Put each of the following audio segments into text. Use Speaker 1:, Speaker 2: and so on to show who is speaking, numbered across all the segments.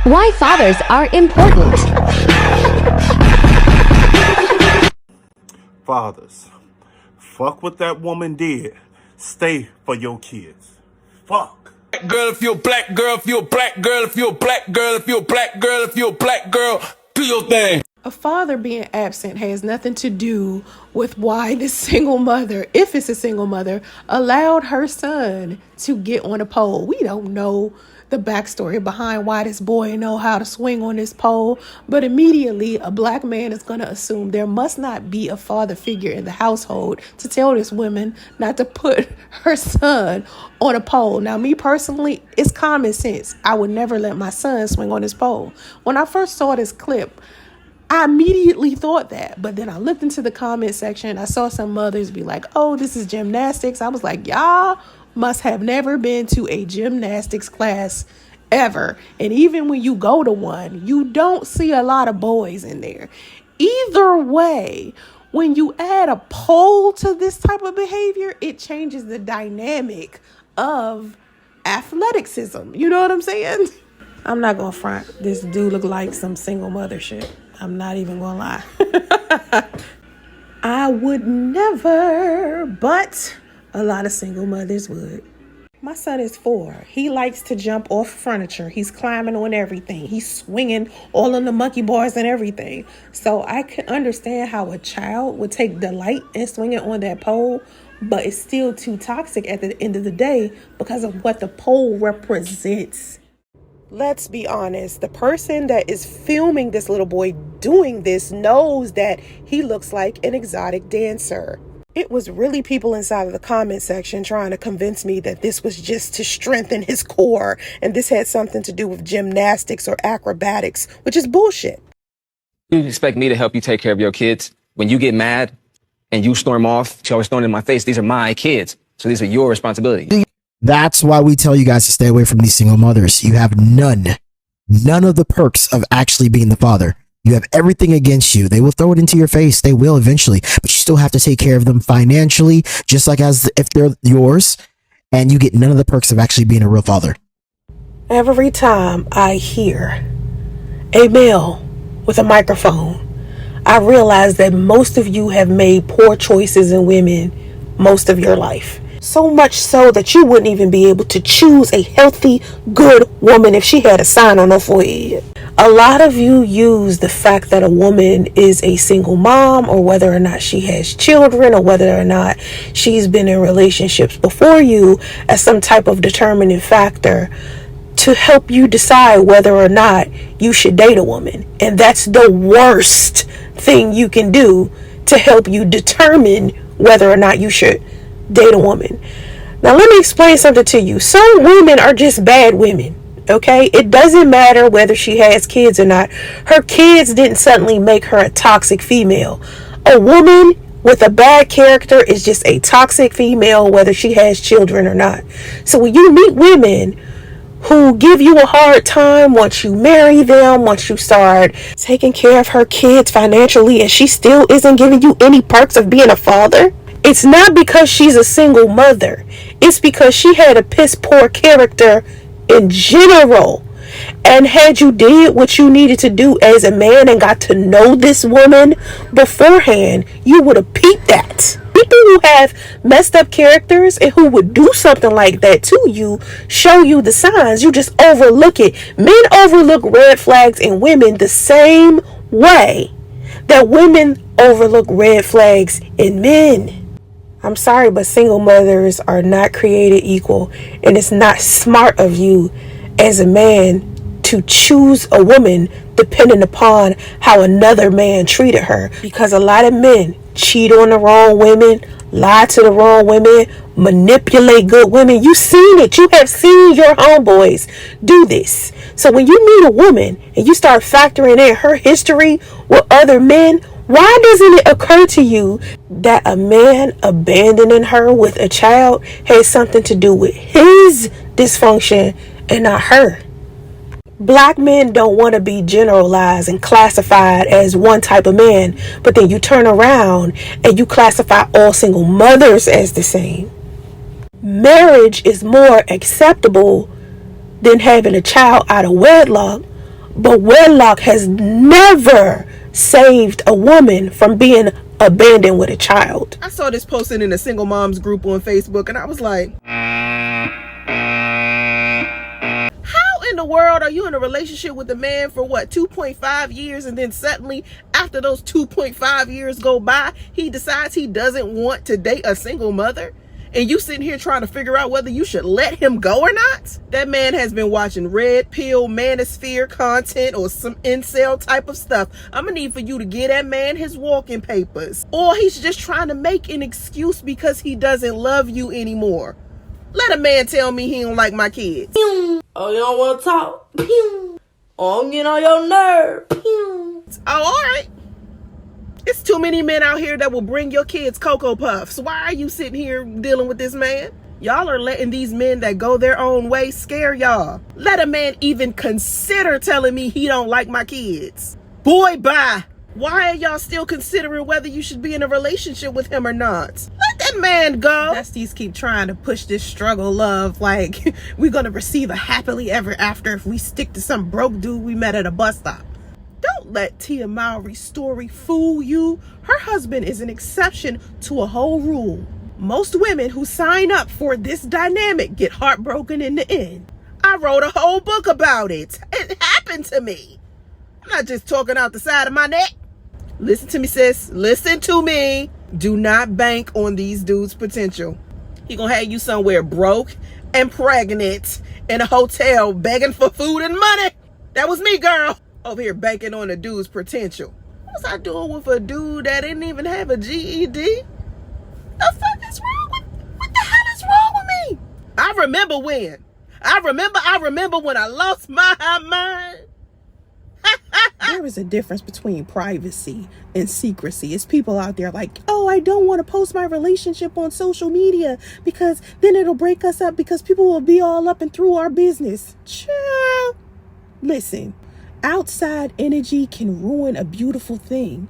Speaker 1: Why fathers are important.
Speaker 2: Fathers, fuck what that woman did. Stay for your kids. Fuck.
Speaker 3: Girl, if you're a black girl, if you're a black girl, if you're a black girl, if you're a black girl, if you're a black girl, do your thing.
Speaker 4: A father being absent has nothing to do with why this single mother, if it's a single mother, allowed her son to get on a pole. We don't know the backstory behind why this boy know how to swing on this pole, but immediately a black man is going to assume there must not be a father figure in the household to tell this woman not to put her son on a pole. Now, me personally, it's common sense. I would never let my son swing on this pole. When I first saw this clip, I immediately thought that, but then I looked into the comment section. I saw some mothers be like, oh, this is gymnastics. I was like, y'all must have never been to a gymnastics class ever. And even when you go to one, you don't see a lot of boys in there. Either way, when you add a pole to this type of behavior, it changes the dynamic of athleticism. You know what I'm saying? I'm not going to front. This dude look like some single mother shit. I'm not even going to lie. I would never, but a lot of single mothers would. My son is 4. He likes to jump off furniture. He's climbing on everything. He's swinging all on the monkey bars and everything. So I can understand how a child would take delight in swinging on that pole, but it's still too toxic at the end of the day because of what the pole represents. Let's be honest, the person that is filming this little boy doing this knows that he looks like an exotic dancer. It was really people inside of the comment section trying to convince me that this was just to strengthen his core and this had something to do with gymnastics or acrobatics, which is bullshit.
Speaker 5: You expect me to help you take care of your kids? When you get mad and you storm off, she always throwing in my face, these are my kids. So these are your responsibilities.
Speaker 6: That's why we tell you guys to stay away from these single mothers. You have none of the perks of actually being the father. You have everything against you. They will throw it into your face. They will eventually, but you still have to take care of them financially, just like as if they're yours, and you get none of the perks of actually being a real father.
Speaker 4: Every time I hear a male with a microphone, I realize that most of you have made poor choices in women most of your life. So much so that you wouldn't even be able to choose a healthy, good woman if she had a sign on her forehead. A lot of you use the fact that a woman is a single mom, or whether or not she has children, or whether or not she's been in relationships before you, as some type of determining factor to help you decide whether or not you should date a woman. And that's the worst thing you can do to help you determine whether or not you should date a woman. Now let me explain something to you. Some women are just bad women. Okay, it doesn't matter whether she has kids or not. Her kids didn't suddenly make her a toxic female. A woman with a bad character is just a toxic female, whether she has children or not. So when you meet women who give you a hard time once you marry them, once you start taking care of her kids financially, and she still isn't giving you any perks of being a father, it's not because she's a single mother. It's because she had a piss poor character in general. And had you did what you needed to do as a man and got to know this woman beforehand, you would have peeped that. People who have messed up characters and who would do something like that to you show you the signs. You just overlook it. Men overlook red flags in women the same way that women overlook red flags in men. I'm sorry, but single mothers are not created equal, and it's not smart of you as a man to choose a woman depending upon how another man treated her, because a lot of men cheat on the wrong women, lie to the wrong women, manipulate good women. You've seen it. You have seen your homeboys do this. So when you meet a woman and you start factoring in her history with other men, why doesn't it occur to you that a man abandoning her with a child has something to do with his dysfunction and not her? Black men don't want to be generalized and classified as one type of man, but then you turn around and you classify all single mothers as the same. Marriage is more acceptable than having a child out of wedlock, But wedlock has never saved a woman from being abandoned with a child.
Speaker 7: I saw this posted in a single moms group on Facebook, and I was like, how in the world are you in a relationship with a man for what, 2.5 years, and then suddenly after those 2.5 years go by, he decides he doesn't want to date a single mother? And you sitting here trying to figure out whether you should let him go or not? That man has been watching red pill manosphere content or some incel type of stuff. I'm gonna need for you to give that man his walking papers. Or he's just trying to make an excuse because he doesn't love you anymore. Let a man tell me he don't like my kids.
Speaker 8: Oh, you don't want to talk? Pew. Oh, I'm getting on your nerve. Pew.
Speaker 7: Oh, all right. It's too many men out here that will bring your kids Cocoa Puffs. Why are you sitting here dealing with this man? Y'all are letting these men that go their own way scare y'all. Let a man even consider telling me he don't like my kids. Boy, bye. Why are y'all still considering whether you should be in a relationship with him or not? Let that man go. Besties keep trying to push this struggle love like we're gonna receive a happily ever after if we stick to some broke dude we met at a bus stop. Don't let Tia Mowry's story fool you. Her husband is an exception to a whole rule. Most women who sign up for this dynamic get heartbroken in the end. I wrote a whole book about it. It happened to me. I'm not just talking out the side of my neck. Listen to me, sis. Listen to me. Do not bank on these dudes' potential. He gonna have you somewhere broke and pregnant in a hotel begging for food and money. That was me, girl. Over here banking on a dude's potential. What was I doing with a dude that didn't even have a GED? The fuck is wrong with, what the hell is wrong with me? I remember when I lost my mind. There is a difference between privacy and secrecy. It's people out there like, oh, I don't want to post my relationship on social media because then it'll break us up because people will be all up and through our business. Chill. Listen. Outside energy can ruin a beautiful thing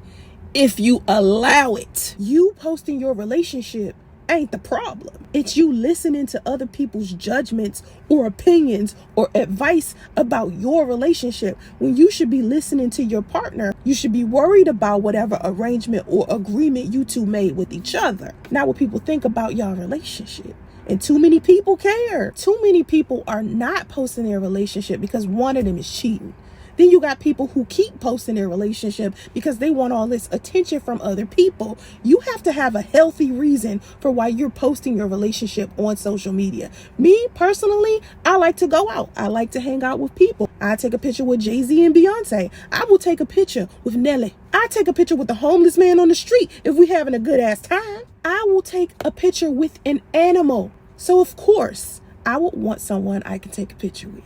Speaker 7: if you allow it. You posting your relationship ain't the problem. It's you listening to other people's judgments or opinions or advice about your relationship when you should be listening to your partner. You should be worried about whatever arrangement or agreement you two made with each other, not what people think about your relationship. And too many people care. Too many people are not posting their relationship because one of them is cheating. Then you got people who keep posting their relationship because they want all this attention from other people. You have to have a healthy reason for why you're posting your relationship on social media. Me, personally, I like to go out. I like to hang out with people. I take a picture with Jay-Z and Beyonce. I will take a picture with Nelly. I take a picture with the homeless man on the street if we having a good ass time. I will take a picture with an animal. So of course, I would want someone I can take a picture with.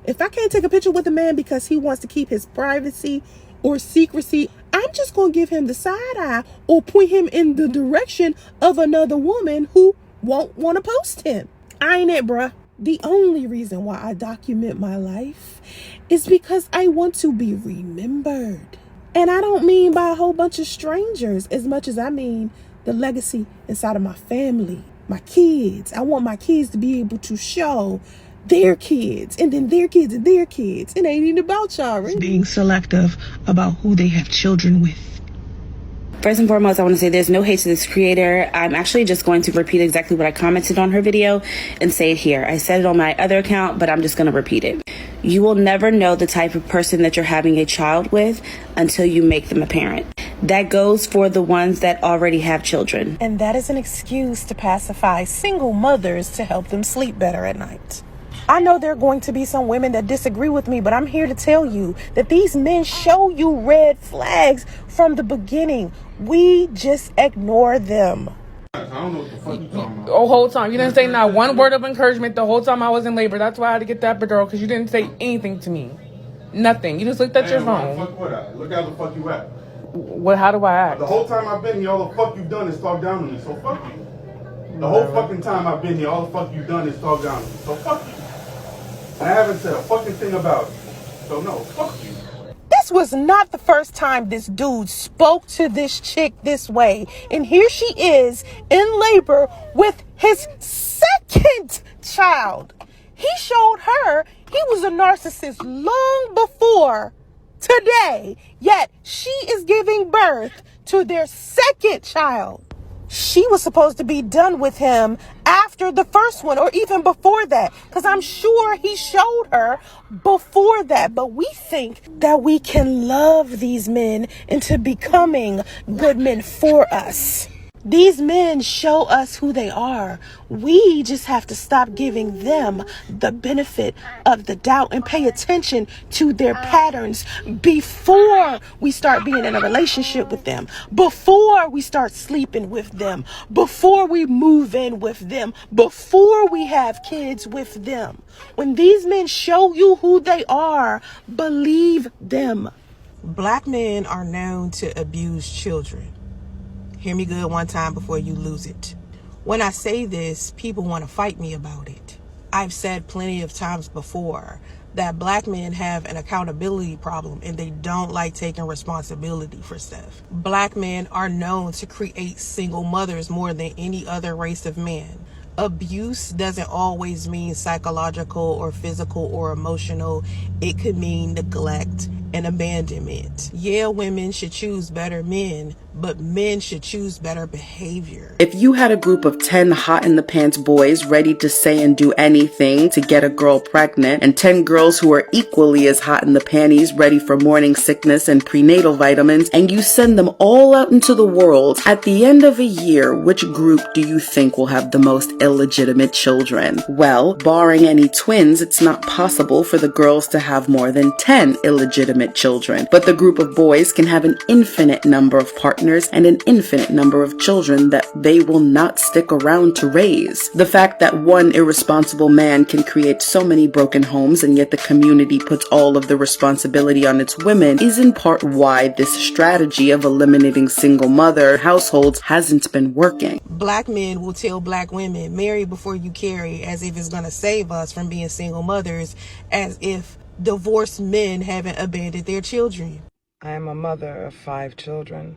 Speaker 7: If I can't take a picture with a man because he wants to keep his privacy or secrecy, I'm just going to give him the side eye or point him in the direction of another woman who won't want to post him. I ain't it, bruh. The only reason why I document my life is because I want to be remembered. And I don't mean by a whole bunch of strangers as much as I mean the legacy inside of my family, my kids. I want my kids to be able to show their kids and then their kids and their kids. It ain't even about y'all, right? Being selective about who they have children with.
Speaker 9: First and foremost, I want to say there's no hate to this creator. I'm actually just going to repeat exactly what I commented on her video and say it here. I said it on my other account, but I'm just going to repeat it. You will never know the type of person that you're having a child with until you make them a parent. That goes for the ones that already have children.
Speaker 4: And that is an excuse to pacify single mothers to help them sleep better at night. I know there are going to be some women that disagree with me, but I'm here to tell you that these men show you red flags from the beginning. We just ignore them.
Speaker 2: I don't know what the fuck you're talking about.
Speaker 10: The whole time. You didn't say not one word of encouragement the whole time I was in labor. That's why I had to get that epidural, because you didn't say anything to me. Nothing. You just looked at your phone.
Speaker 2: Why the fuck would I? Look how the fuck you act.
Speaker 10: What? How do I act?
Speaker 2: The whole time I've been here, all the fuck you've done is talk down on me, so fuck you. The whole fucking time I've been here, all the fuck you've done is talk down on me, so fuck you. And I haven't said a fucking thing about it. So no, fuck you.
Speaker 4: This was not the first time this dude spoke to this chick this way. And here she is in labor with his second child. He showed her
Speaker 7: He was a narcissist long before today, yet she is giving birth to their second child. She was supposed to be done with him after the first one, or even before that, because I'm sure he showed her before that. But we think that we can love these men into becoming good men for us. These men show us who they are. We just have to stop giving them the benefit of the doubt and pay attention to their patterns before we start being in a relationship with them, before we start sleeping with them, before we move in with them, before we have kids with them. When these men show you who they are, believe them. Black men are known to abuse children. Hear me good one time before you lose it. When I say this, people want to fight me about it. I've said plenty of times before that black men have an accountability problem and they don't like taking responsibility for stuff. Black men are known to create single mothers more than any other race of men. Abuse doesn't always mean psychological or physical or emotional. It could mean neglect and abandonment. Yeah, women should choose better men, but men should choose better behavior.
Speaker 11: If you had a group of 10 hot in the pants boys ready to say and do anything to get a girl pregnant, and 10 girls who are equally as hot in the panties ready for morning sickness and prenatal vitamins, and you send them all out into the world, at the end of a year, which group do you think will have the most illegitimate children? Well, barring any twins, it's not possible for the girls to have more than 10 illegitimate children, but the group of boys can have an infinite number of partners and an infinite number of children that they will not stick around to raise. The fact that one irresponsible man can create so many broken homes and yet the community puts all of the responsibility on its women is in part why this strategy of eliminating single mother households hasn't been working.
Speaker 7: Black men will tell black women, marry before you carry, as if it's going to save us from being single mothers, as if divorced men haven't abandoned their children.
Speaker 12: I am a mother of 5 children.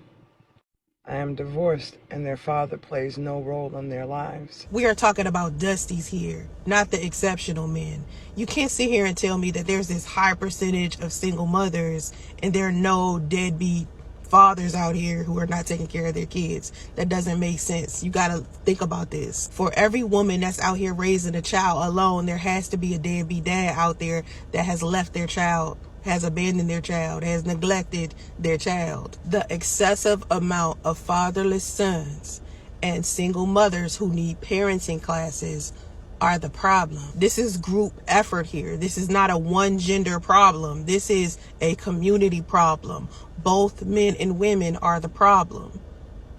Speaker 12: I am divorced and their father plays no role in their lives.
Speaker 7: We are talking about Dusties here, not the exceptional men. You can't sit here and tell me that there's this high percentage of single mothers and there are no deadbeat fathers out here who are not taking care of their kids. That doesn't make sense. You gotta think about this. For every woman that's out here raising a child alone, there has to be a deadbeat dad out there that has left their child, has abandoned their child, has neglected their child. The excessive amount of fatherless sons and single mothers who need parenting classes are the problem. This is group effort here. This is not a one gender problem. This is a community problem. Both men and women are the problem.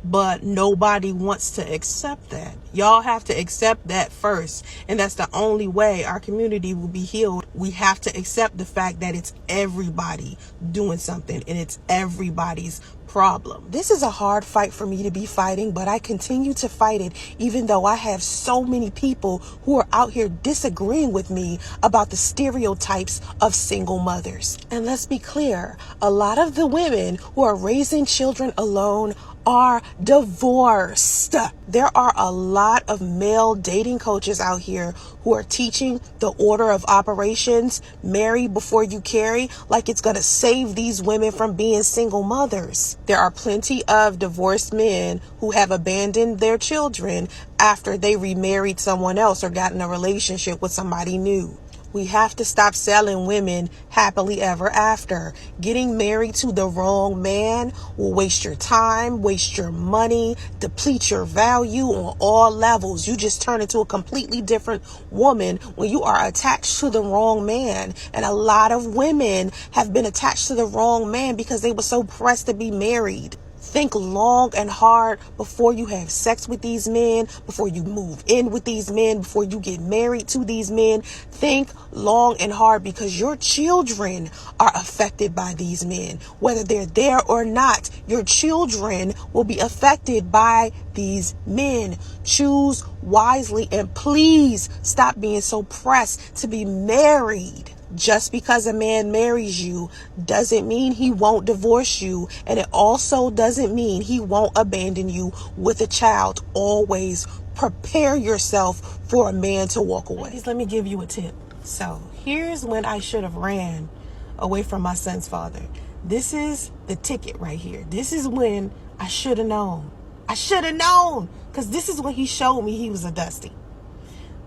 Speaker 7: But nobody wants to accept that. Y'all have to accept that first. And that's the only way our community will be healed. We have to accept the fact that it's everybody doing something and it's everybody's problem. This is a hard fight for me to be fighting, but I continue to fight it even though I have so many people who are out here disagreeing with me about the stereotypes of single mothers. And let's be clear, a lot of the women who are raising children alone are divorced. There are a lot of male dating coaches out here who are teaching the order of operations, marry before you carry, like it's going to save these women from being single mothers. There are plenty of divorced men who have abandoned their children after they remarried someone else or got in a relationship with somebody new. We have to stop selling women happily ever after. Getting married to the wrong man will waste your time, waste your money, deplete your value on all levels. You just turn into a completely different woman when you are attached to the wrong man. And a lot of women have been attached to the wrong man because they were so pressed to be married. Think long and hard before you have sex with these men, before you move in with these men, before you get married to these men. Think long and hard because your children are affected by these men. Whether they're there or not, your children will be affected by these men. Choose wisely and please stop being so pressed to be married. Just because a man marries you doesn't mean he won't divorce you. And it also doesn't mean he won't abandon you with a child. Always prepare yourself for a man to walk away. Ladies, let me give you a tip. So
Speaker 4: Here's when I should have ran away from my son's father. This is the ticket right here. This is when I should have known. I should have known, because this is when he showed me he was a dusty.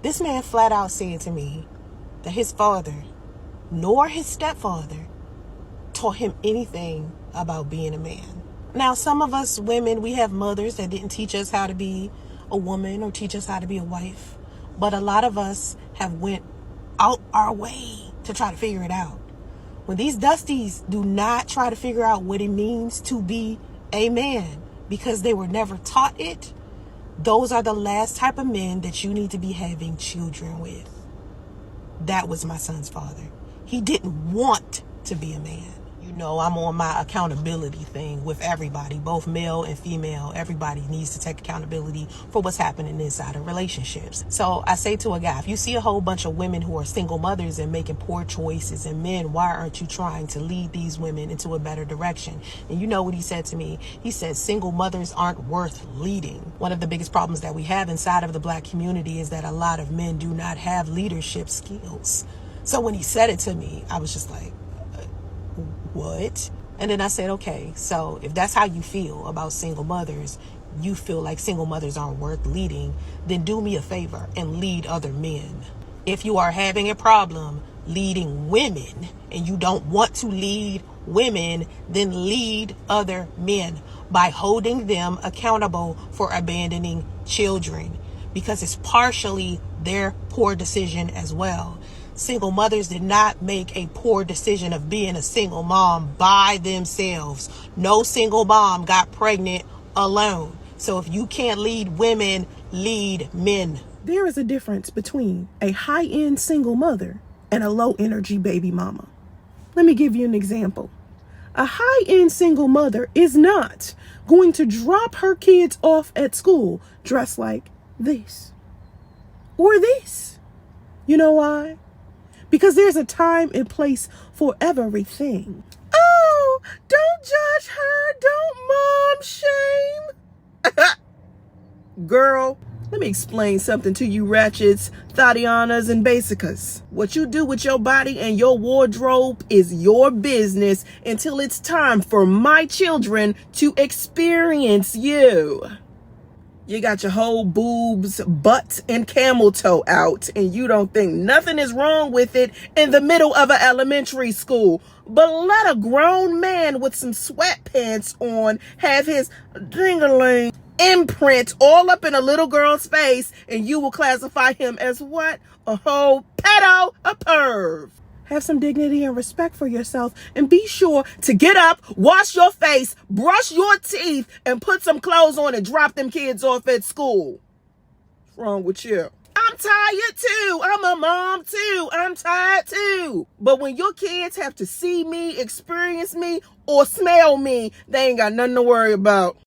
Speaker 4: This man flat out said to me that his father, nor his stepfather, taught him anything about being a man. Now, some of us women, we have mothers that didn't teach us how to be a woman or teach us how to be a wife. But a lot of us have went out our way to try to figure it out. When these dusties do not try to figure out what it means to be a man because they were never taught it, those are the last type of men that you need to be having children with. That was my son's father. He didn't want to be a man. You know, I'm on my accountability thing with everybody, both male and female. Everybody needs to take accountability for what's happening inside of relationships. So I say to a guy, if you see a whole bunch of women who are single mothers and making poor choices, and men, why aren't you trying to lead these women into a better direction? And you know what he said to me? He said, single mothers aren't worth leading. One of the biggest problems that we have inside of the Black community is that a lot of men do not have leadership skills. So when he said it to me, I was just like, what? And then I said, okay, so if that's how you feel about single mothers, you feel like single mothers aren't worth leading, then do me a favor and lead other men. If you are having a problem leading women and you don't want to lead women, then lead other men by holding them accountable for abandoning children, because it's partially their poor decision as well. Single mothers did not make a poor decision of being a single mom by themselves. No single mom got pregnant alone. So if you can't lead women, lead men.
Speaker 7: There is a difference between a high-end single mother and a low-energy baby mama. Let me give you an example. A high-end single mother is not going to drop her kids off at school dressed like this or this. You know why? Because there's a time and place for everything. Oh, don't judge her. Don't mom shame. Girl, let me explain something to you ratchets, Thadianas, and Basicas. What you do with your body and your wardrobe is your business until it's time for my children to experience you. You got your whole boobs, butt, and camel toe out, and you don't think nothing is wrong with it in the middle of an elementary school. But let a grown man with some sweatpants on have his ding-a-ling imprint all up in a little girl's face, and you will classify him as what? A whole pedo, a perv. Have some dignity and respect for yourself, and be sure to get up, wash your face, brush your teeth, and put some clothes on and drop them kids off at school. What's wrong with you? I'm tired too. I'm a mom too. I'm tired too. But when your kids have to see me, experience me, or smell me, they ain't got nothing to worry about.